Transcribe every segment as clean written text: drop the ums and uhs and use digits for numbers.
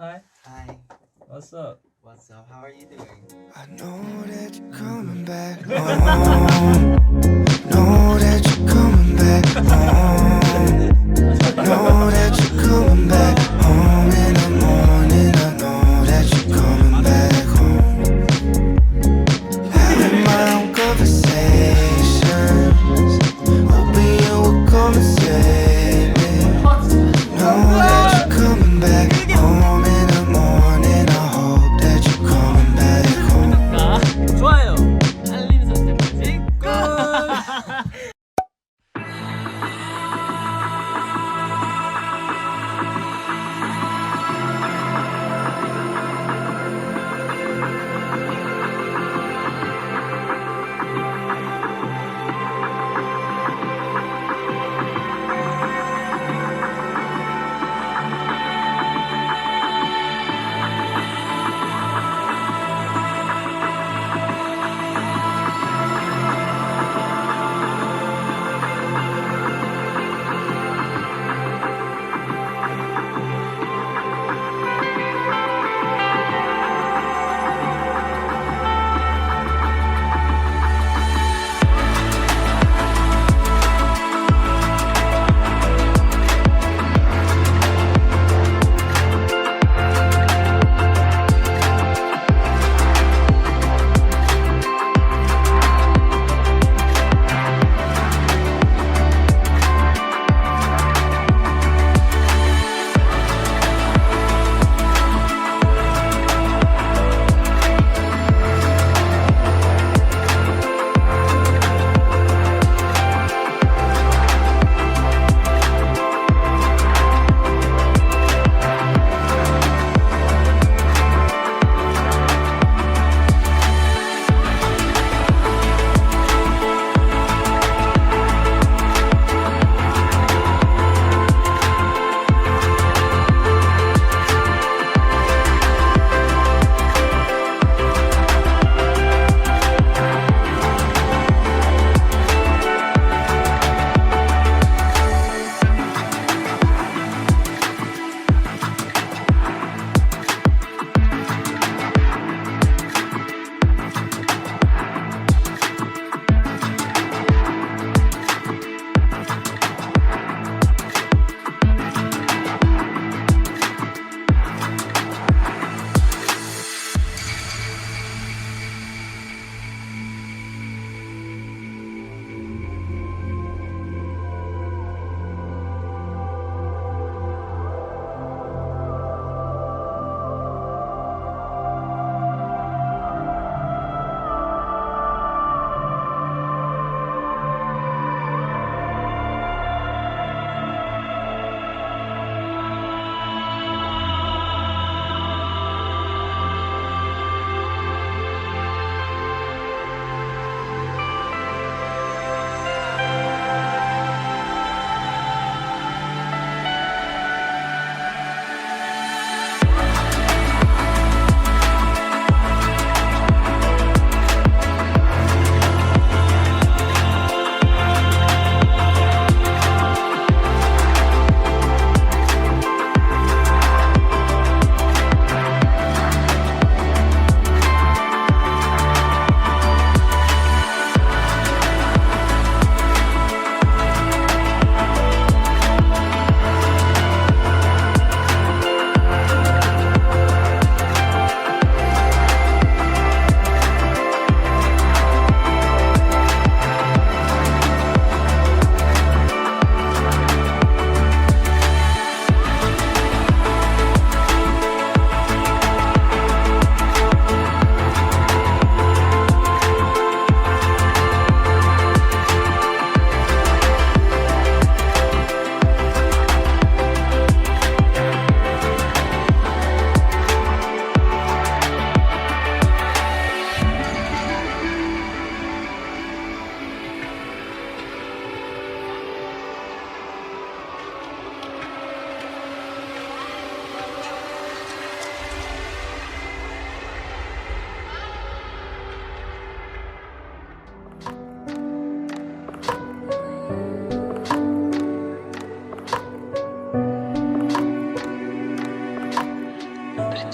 Hi. Hi, What's up? what's up? How are you doing? I know that you're coming back home. Know that you're coming back home. Know that you're coming back home in the morning. I know that you're coming back home. Having my own conversations, hoping you will come and save me. Know that you're coming back home in the morning. I hope that you're coming back home. 좋아요. 알림 설정까지 꾹.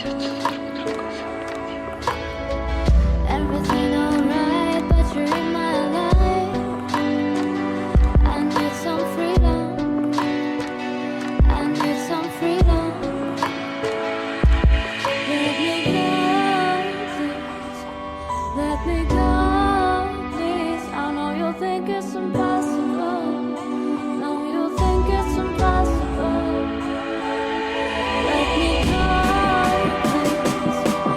Everything alright, but you're in my life. I need some freedom. I need some freedom. Let me go, please. Let me go, please. I know you think it's impossible. No, you think it's impossible. Let me go, please.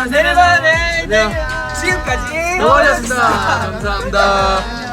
여러분, 내일만에 지금까지 너무하셨습니다. 감사합니다.